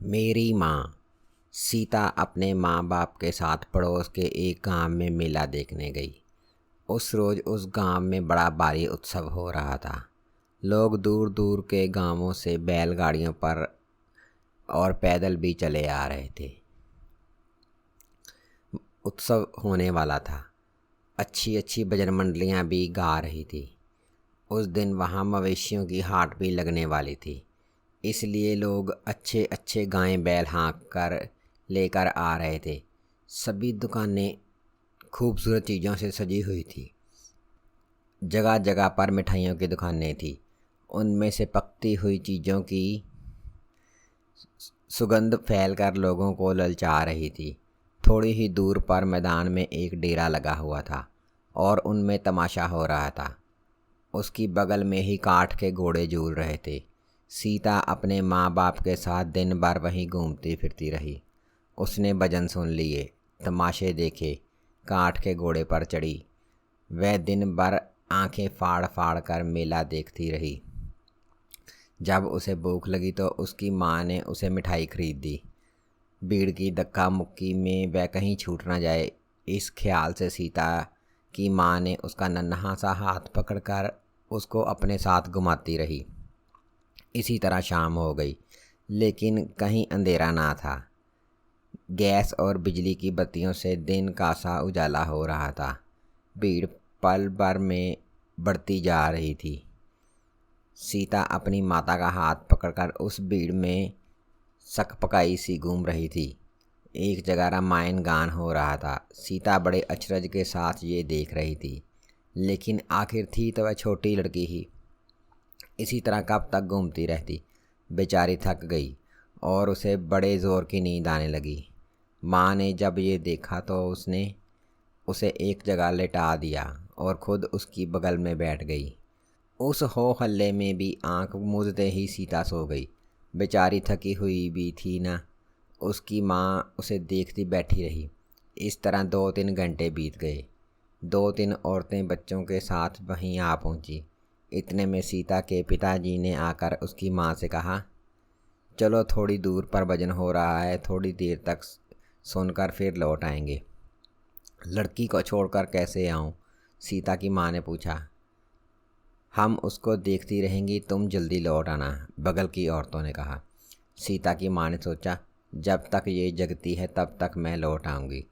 मेरी माँ सीता अपने माँ बाप के साथ पड़ोस के एक गांव में मेला देखने गई। उस रोज़ उस गांव में बड़ा भारी उत्सव हो रहा था। लोग दूर दूर के गांवों से बैलगाड़ियों पर और पैदल भी चले आ रहे थे। उत्सव होने वाला था। अच्छी अच्छी भजन मंडलियाँ भी गा रही थी। उस दिन वहाँ मवेशियों की हाट भी लगने वाली थी, इसलिए लोग अच्छे अच्छे गाय बैल हाँक कर लेकर आ रहे थे। सभी दुकानें खूबसूरत चीज़ों से सजी हुई थी। जगह जगह पर मिठाइयों की दुकानें थी। उनमें से पकती हुई चीज़ों की सुगंध फैलकर लोगों को ललचा रही थी। थोड़ी ही दूर पर मैदान में एक डेरा लगा हुआ था और उनमें तमाशा हो रहा था। उसकी बगल में ही काठ के घोड़े झूल रहे थे। सीता अपने माँ बाप के साथ दिन भर वहीं घूमती फिरती रही। उसने भजन सुन लिए, तमाशे देखे, काठ के घोड़े पर चढ़ी। वह दिन भर आंखें फाड़ फाड़ कर मेला देखती रही। जब उसे भूख लगी तो उसकी माँ ने उसे मिठाई खरीद दी। भीड़ की धक्का मुक्की में वह कहीं छूट ना जाए, इस ख्याल से सीता की माँ ने उसका नन्हा सा हाथ पकड़कर उसको अपने साथ घुमाती रही। इसी तरह शाम हो गई, लेकिन कहीं अंधेरा ना था। गैस और बिजली की बत्तियों से दिन का सा उजाला हो रहा था। भीड़ पल भर में बढ़ती जा रही थी। सीता अपनी माता का हाथ पकड़कर उस भीड़ में सकपकाई सी घूम रही थी। एक जगह रामायण गान हो रहा था। सीता बड़े अचरज के साथ ये देख रही थी, लेकिन आखिर थी तो वह छोटी लड़की ही। इसी तरह कब तक घूमती रहती। बेचारी थक गई और उसे बड़े ज़ोर की नींद आने लगी। माँ ने जब ये देखा तो उसने उसे एक जगह लेटा दिया और खुद उसकी बगल में बैठ गई। उस हो हल्ले में भी आंख मूंदते ही सीता सो गई। बेचारी थकी हुई भी थी ना। उसकी माँ उसे देखती बैठी रही। इस तरह 2-3 घंटे बीत गए। 2-3 औरतें बच्चों के साथ वहीं आ पहुंची। इतने में सीता के पिताजी ने आकर उसकी माँ से कहा, चलो थोड़ी दूर पर भजन हो रहा है, थोड़ी देर तक सुनकर फिर लौट आएंगे। लड़की को छोड़कर कैसे आऊँ? सीता की माँ ने पूछा। हम उसको देखती रहेंगी, तुम जल्दी लौट आना, बगल की औरतों ने कहा। सीता की माँ ने सोचा, जब तक ये जगती है तब तक मैं लौट आऊँगी।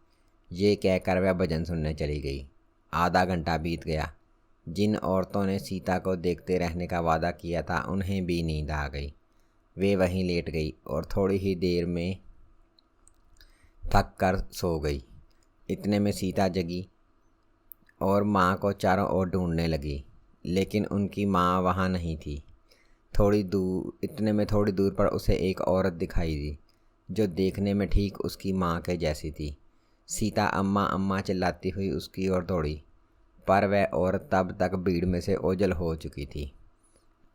ये कहकर वह भजन सुनने चली गई। आधा घंटा बीत गया। जिन औरतों ने सीता को देखते रहने का वादा किया था उन्हें भी नींद आ गई। वे वहीं लेट गई और थोड़ी ही देर में थक कर सो गई। इतने में सीता जगी और माँ को चारों ओर ढूंढने लगी, लेकिन उनकी माँ वहाँ नहीं थी। थोड़ी दूर पर उसे एक औरत दिखाई दी, जो देखने में ठीक उसकी माँ के जैसी थी। सीता अम्मा अम्मा चिल्लाती हुई उसकी ओर दौड़ी, पर वह औरत तब तक भीड़ में से ओझल हो चुकी थी।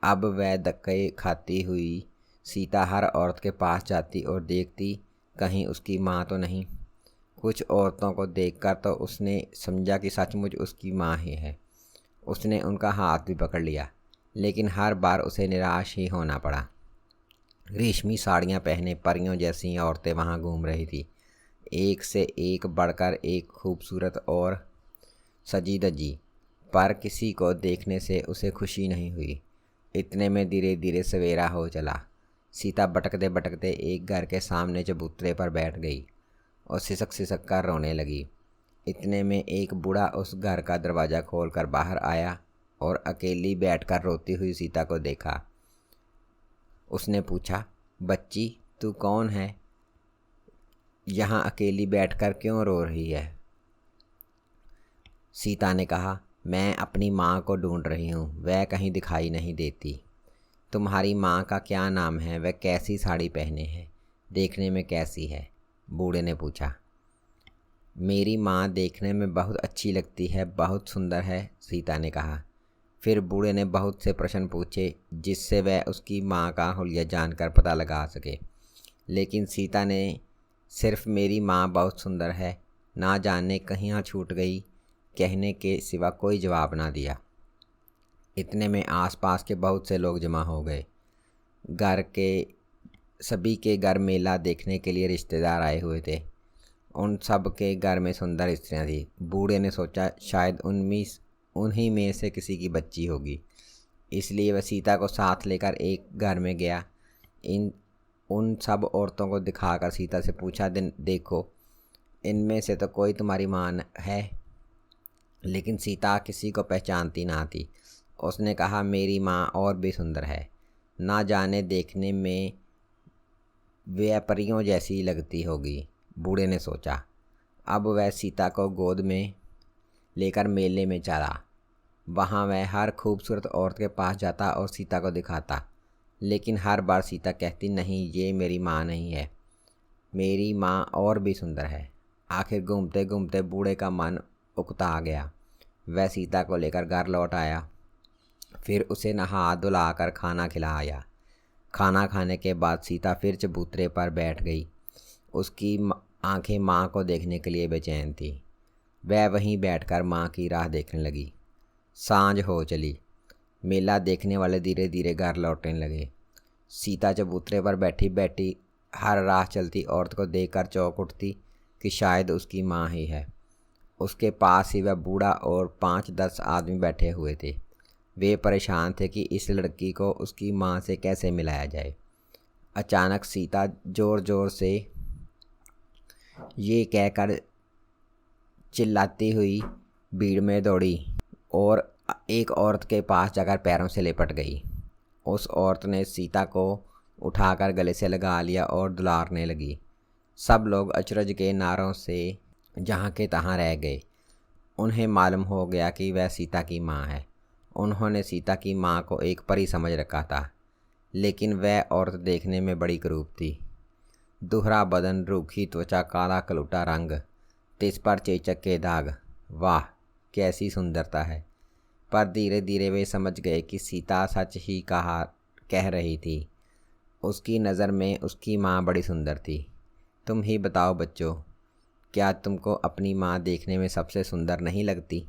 अब वह धक्के खाती हुई सीता हर औरत के पास जाती और देखती कहीं उसकी माँ तो नहीं। कुछ औरतों को देखकर तो उसने समझा कि सचमुच उसकी माँ ही है। उसने उनका हाथ भी पकड़ लिया, लेकिन हर बार उसे निराश ही होना पड़ा। रेशमी साड़ियाँ पहने परियों जैसी औरतें वहाँ घूम रही थी, एक से एक बढ़कर एक खूबसूरत और सजी धजी, पर किसी को देखने से उसे खुशी नहीं हुई। इतने में धीरे धीरे सवेरा हो चला। सीता भटकते भटकते एक घर के सामने चबूतरे पर बैठ गई और सिसक सिसक कर रोने लगी। इतने में एक बूढ़ा उस घर का दरवाज़ा खोलकर बाहर आया और अकेली बैठकर रोती हुई सीता को देखा। उसने पूछा, बच्ची तू कौन है? यहाँ अकेली बैठकर क्यों रो रही है? सीता ने कहा, मैं अपनी माँ को ढूंढ रही हूँ, वह कहीं दिखाई नहीं देती। तुम्हारी माँ का क्या नाम है? वह कैसी साड़ी पहने है? देखने में कैसी है? बूढ़े ने पूछा। मेरी माँ देखने में बहुत अच्छी लगती है, बहुत सुंदर है, सीता ने कहा। फिर बूढ़े ने बहुत से प्रश्न पूछे जिससे वह उसकी माँ का हुलिया जानकर पता लगा सके, लेकिन सीता ने सिर्फ मेरी माँ बहुत सुंदर है, ना जाने कहाँ छूट गई कहने के सिवा कोई जवाब ना दिया। इतने में आसपास के बहुत से लोग जमा हो गए। घर के सभी के घर मेला देखने के लिए रिश्तेदार आए हुए थे। उन सब के घर में सुंदर स्त्रियां थीं। बूढ़े ने सोचा शायद उन्हीं में से किसी की बच्ची होगी, इसलिए वह सीता को साथ लेकर एक घर में गया। उन सब औरतों को दिखाकर सीता से पूछा, देखो, इनमें से तो कोई तुम्हारी माँ है। लेकिन सीता किसी को पहचानती ना थी। उसने कहा, मेरी माँ और भी सुंदर है, ना जाने देखने में वह परियों जैसी लगती होगी। बूढ़े ने सोचा। अब वह सीता को गोद में लेकर मेले में चला। वहाँ वह हर खूबसूरत औरत के पास जाता और सीता को दिखाता, लेकिन हर बार सीता कहती, नहीं, ये मेरी माँ नहीं है, मेरी माँ और भी सुंदर है। आखिर घूमते घूमते बूढ़े का मन उकता आ गया। वह सीता को लेकर घर लौट आया। फिर उसे नहा धुला कर खाना खिलाया। खाना खाने के बाद सीता फिर चबूतरे पर बैठ गई। उसकी आंखें माँ को देखने के लिए बेचैन थी। वह वहीं बैठकर माँ की राह देखने लगी। सांझ हो चली। मेला देखने वाले धीरे धीरे घर लौटने लगे। सीता चबूतरे पर बैठी बैठी हर राह चलती औरत को देखकर चौंक उठती कि शायद उसकी माँ ही है। उसके पास ही वह बूढ़ा और 5-10 आदमी बैठे हुए थे। वे परेशान थे कि इस लड़की को उसकी माँ से कैसे मिलाया जाए। अचानक सीता जोर जोर से ये कहकर चिल्लाती हुई भीड़ में दौड़ी और एक औरत के पास जाकर पैरों से लिपट गई। उस औरत ने सीता को उठाकर गले से लगा लिया और दुलारने लगी। सब लोग अचरज के नारों से जहाँ के तहाँ रह गए। उन्हें मालूम हो गया कि वह सीता की माँ है। उन्होंने सीता की माँ को एक परी समझ रखा था, लेकिन वह औरत देखने में बड़ी क्रूर थी। दुहरा बदन, रूखी त्वचा, काला कलूटा रंग, तिस पर चेचक के दाग। वाह, कैसी सुंदरता है! पर धीरे धीरे वे समझ गए कि सीता सच ही कह रही थी। उसकी नज़र में उसकी माँ बड़ी सुंदर थी। तुम ही बताओ बच्चों, क्या तुमको अपनी माँ देखने में सबसे सुंदर नहीं लगती?